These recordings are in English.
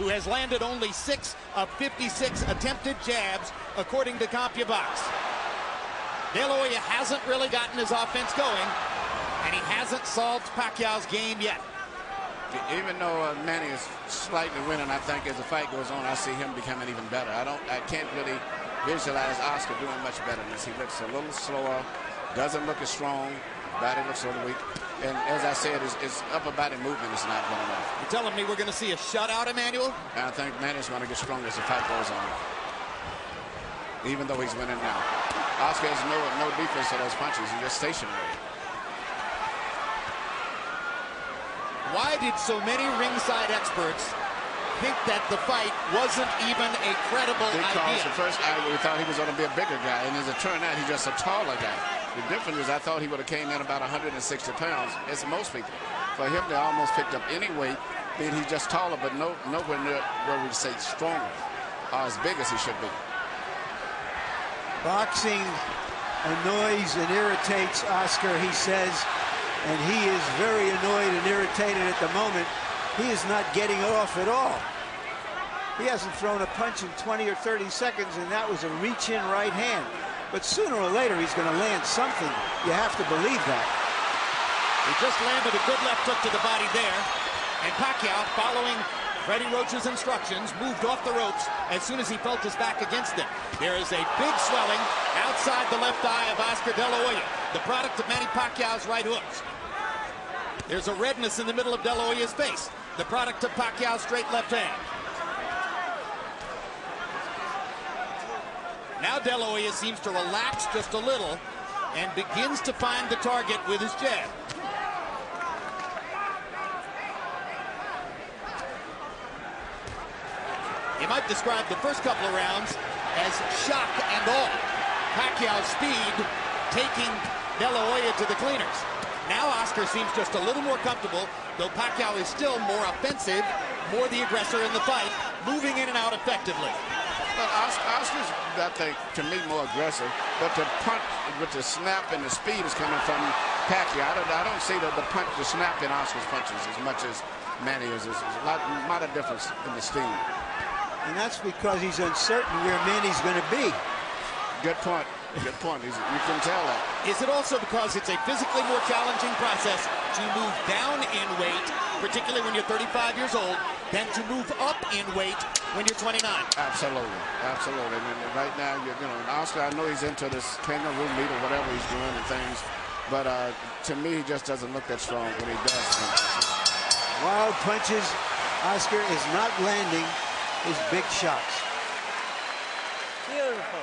who has landed only 6 of 56 attempted jabs, according to CompuBox. De La Hoya hasn't really gotten his offense going, and he hasn't solved Pacquiao's game yet. Even though Manny is slightly winning, I think as the fight goes on, I see him becoming even better. I can't really visualize Oscar doing much better than this. He looks a little slower, doesn't look as strong, body looks a little weak. And as I said, his upper body movement is not going enough. You're telling me we're going to see a shutout, Emmanuel? I think Manny's going to get stronger as the fight goes on, even though he's winning now. Oscar has no defense to those punches. He's just stationary. Why did so many ringside experts think that the fight wasn't even a credible idea? Because the first we thought he was going to be a bigger guy, and as it turned out, he's just a taller guy. The difference is I thought he would have came in about 160 pounds, as most people. For him, they almost picked up any weight, then he's just taller, but nowhere near where we'd say stronger or as big as he should be. Boxing annoys and irritates Oscar, he says, and he is very annoyed and irritated at the moment. He is not getting off at all. He hasn't thrown a punch in 20 or 30 seconds, and that was a reach-in right hand. But sooner or later, he's going to land something. You have to believe that. He just landed a good left hook to the body there. And Pacquiao, following Freddie Roach's instructions, moved off the ropes as soon as he felt his back against him. There is a big swelling outside the left eye of Oscar De La Hoya, the product of Manny Pacquiao's right hooks. There's a redness in the middle of De La Hoya's face, the product of Pacquiao's straight left hand. Now De La Hoya seems to relax just a little and begins to find the target with his jab. You might describe the first couple of rounds as shock and awe. Pacquiao's speed taking De La Hoya to the cleaners. Now Oscar seems just a little more comfortable, though Pacquiao is still more offensive, more the aggressor in the fight, moving in and out effectively. Well, Oscar's, I think, to me, more aggressive, but the punch with the snap and the speed is coming from Pacquiao. I don't see the punch, the snap in Oscar's punches as much as Manny is. There's a lot of difference in the steam. And that's because he's uncertain where Manny's going to be. Good point. Good point. You can tell that. Is it also because it's a physically more challenging process to move down in weight, particularly when you're 35 years old, than to move up in weight when you're 29? Absolutely. Absolutely. And right now, Oscar, I know he's into this kangaroo meat or whatever he's doing and things, but to me, he just doesn't look that strong when he does. Wild punches. Oscar is not landing his big shots. Beautiful.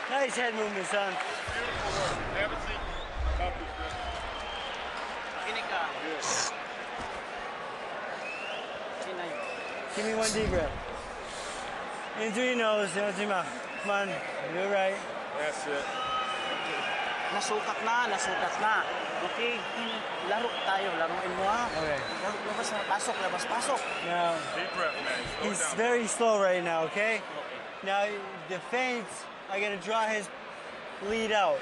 Nice head movement, son. Beautiful work. Never seen accomplishment. Give me one deep breath. In through your nose, in through your mouth. Come on, you're right. That's it. Nasukat na. Okay, laro tayo, laruin mo ha. Okay. Labas, pasok. Now, Deep breath, man. he's very slow right now, okay? Now, the feints are going to draw his lead out.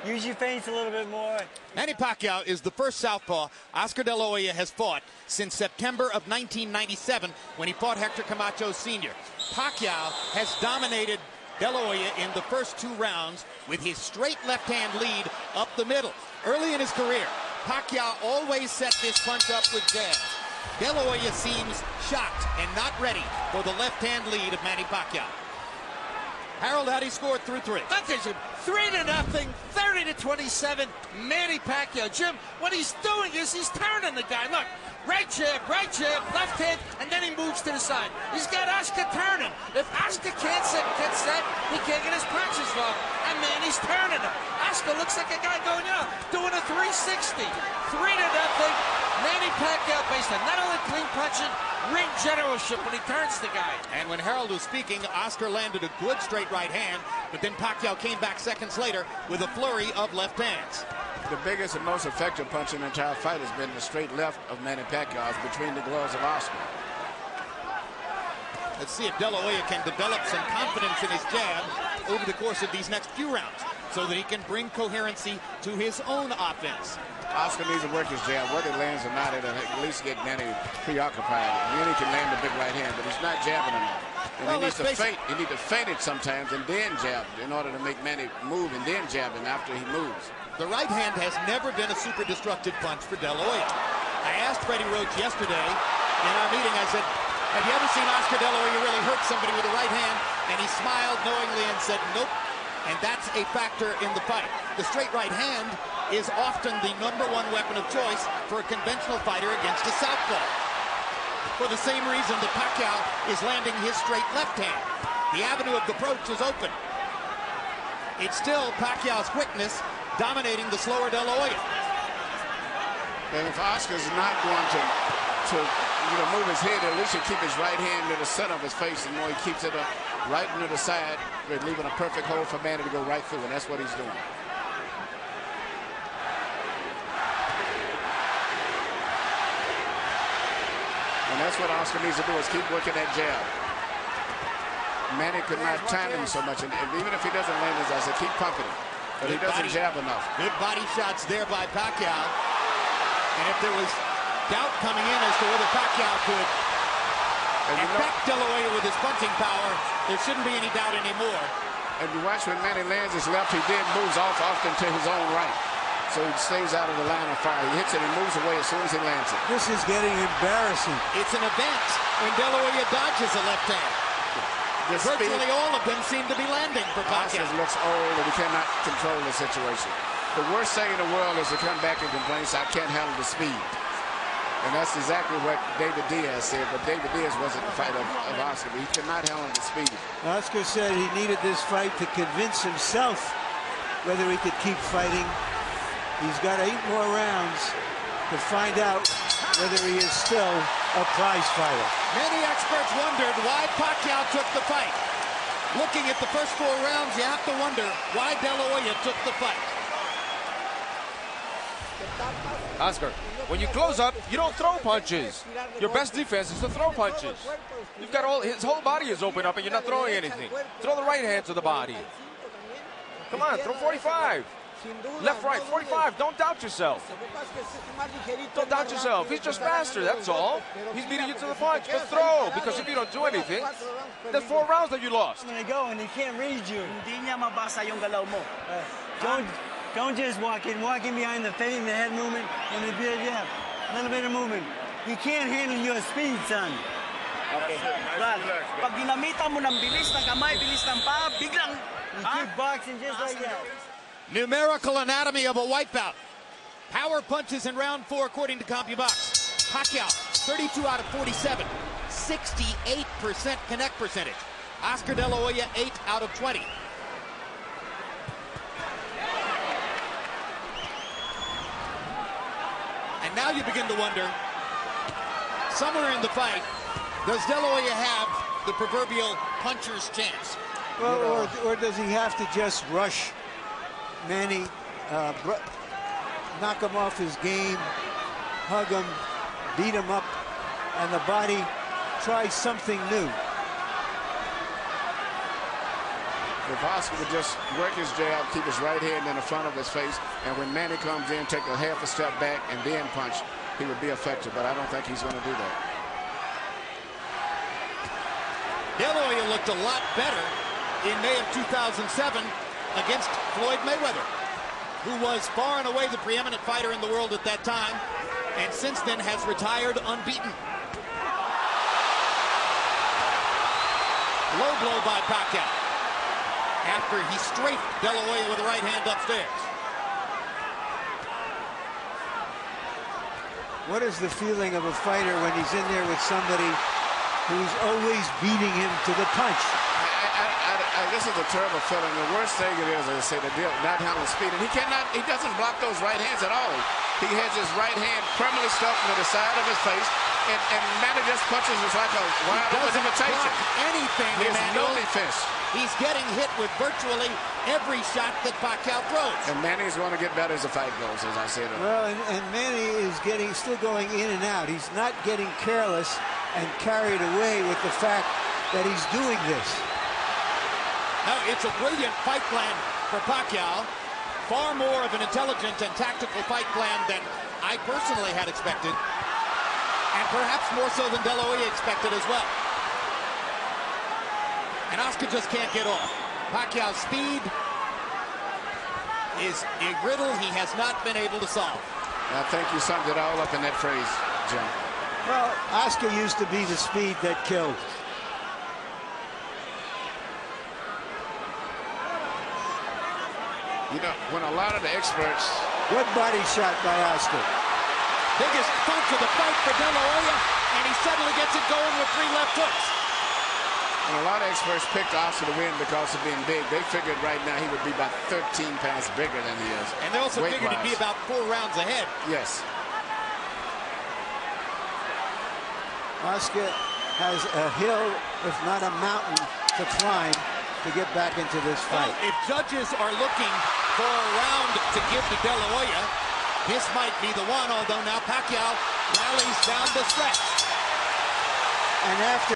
Use your feints a little bit more. Manny Pacquiao is the first southpaw Oscar De La Hoya has fought since September of 1997 when he fought Hector Camacho Sr. Pacquiao has dominated De La Hoya in the first 2 rounds with his straight left-hand lead up the middle. Early in his career, Pacquiao always set this punch up with jabs. De La Hoya seems shocked and not ready for the left-hand lead of Manny Pacquiao. Harold, how do you score through 3? That is 3-0, 30-27, Manny Pacquiao. Jim, what he's doing is he's turning the guy. Look, right jab, left hand, and then he moves to the side. He's got Oscar turning. If Oscar can't get set, he can't get his punches off. And Manny's turning him. Oscar looks like a guy going out, doing a 360. 3-0, Manny Pacquiao based on not only clean punching, ring generalship when he turns the guy. And when Harold was speaking, Oscar landed a good straight right hand, but then Pacquiao came back seconds later with a flurry of left hands. The biggest and most effective punch in the entire fight has been the straight left of Manny Pacquiao between the gloves of Oscar. Let's see if De La Hoya can develop some confidence in his jab over the course of these next few rounds so that he can bring coherency to his own offense. Oscar needs to work his jab. Whether it lands or not, it'll at least get Manny preoccupied. Manny can land the big right hand, but he's not jabbing enough. And Well, he needs to let's face feint. He needs to feint it sometimes and then jab in order to make Manny move and then jab him after he moves. The right hand has never been a super destructive punch for De La Hoya. I asked Freddie Roach yesterday in our meeting, I said, have you ever seen Oscar De La Hoya really hurt somebody with the right hand? And he smiled knowingly and said, nope. And that's a factor in the fight. The straight right hand is often the #1 weapon of choice for a conventional fighter against a southpaw. For the same reason that Pacquiao is landing his straight left hand. The avenue of approach is open. It's still Pacquiao's quickness dominating the slower De La Hoya. And if Oscar's not going to move his head, at least he keep his right hand to the center of his face, and more he keeps it right into the side, leaving a perfect hole for Manny to go right through, and that's what he's doing. And that's what Oscar needs to do, is keep working that jab. Manny could not time him so much, and even if he doesn't land his eyes, keep pumping him. But he doesn't jab enough. Good body shots there by Pacquiao. And if there was doubt coming in as to whether Pacquiao could affect De La Hoya with his punching power, there shouldn't be any doubt anymore. And you watch when Manny lands his left, he then moves off often to his own right. So he stays out of the line of fire. He hits it, he moves away as soon as he lands it. This is getting embarrassing. It's an event when De La Hoya dodges a left hand. Virtually all of them seem to be landing for Pacquiao. Oscar looks old and he cannot control the situation. The worst thing in the world is to come back and complain, I can't handle the speed. And that's exactly what David Diaz said, but David Diaz wasn't the fighter of Oscar. He could not handle the speed. Oscar said he needed this fight to convince himself whether he could keep fighting. He's got 8 more rounds to find out whether he is still a prize fighter. Many experts wondered why Pacquiao took the fight. Looking at the first 4 rounds, you have to wonder why De La Hoya took the fight. Oscar, when you close up, you don't throw punches. Your best defense is to throw punches. You've got his whole body is open up and you're not throwing anything. Throw the right hand to the body. Come on, throw 45. Left, right, 45. Don't doubt yourself. Don't doubt yourself. He's just faster, that's all. He's beating you to the punch, but throw, because if you don't do anything, that's 4 rounds that you lost. I'm gonna go and he can't read you. Hindi niya mabasa yung galaw mo. Don't just walk in behind the feint, the head movement, and the jab. A little bit of movement. He can't handle your speed, son. Okay. Brad, pag ginamitan mo ng bilis ng kamay, bilis ng paa, biglang... You keep boxing just like that. Numerical anatomy of a wipeout. Power punches in round 4 according to CompuBox. Pacquiao, 32 out of 47. 68% connect percentage. Oscar De La Hoya, 8 out of 20. And now you begin to wonder, somewhere in the fight, does De La Hoya have the proverbial puncher's chance? Well, or does he have to just rush Manny, knock him off his game, hug him, beat him up, and the body try something new? If Oscar would just work his jab, keep his right hand in the front of his face, and when Manny comes in, take a half a step back and then punch, he would be effective, but I don't think he's going to do that. De La Hoya looked a lot better in May of 2007 against Floyd Mayweather, who was far and away the preeminent fighter in the world at that time, and since then has retired unbeaten. Low blow by Pacquiao after he strafed De La Hoya with the right hand upstairs. What is the feeling of a fighter when he's in there with somebody who's always beating him to the punch? This is a terrible feeling. The worst thing it is, as I say, the deal not handling speed, and he doesn't block those right hands at all. He has his right hand permanently stuck to the side of his face, and Manny just punches us like a wild open invitation. Anything, he has no defense. He's getting hit with virtually every shot that Pacquiao throws. And Manny's going to get better as the fight goes, as I said. Well, and Manny is still going in and out. He's not getting careless and carried away with the fact that he's doing this. No, it's a brilliant fight plan for Pacquiao. far more of an intelligent and tactical fight plan than I personally had expected, and perhaps more so than De La Hoya expected as well. And Oscar just can't get off. Pacquiao's speed is a riddle he has not been able to solve. I think you summed it all up in that phrase, Jim. Well, Oscar used to be the speed that killed. You know, when a lot of the experts... Good body shot by Oscar. Biggest punch of the fight for De La Hoya, and he suddenly gets it going with 3 left hooks. And a lot of experts picked Oscar to win because of being big. They figured right now he would be about 13 pounds bigger than he is. And they also figured he'd be about 4 rounds ahead. Yes. Oscar has a hill, if not a mountain, to climb to get back into this fight. Well, if judges are looking for a round to give to De La Hoya, this might be the one, although now Pacquiao rallies down the stretch. And after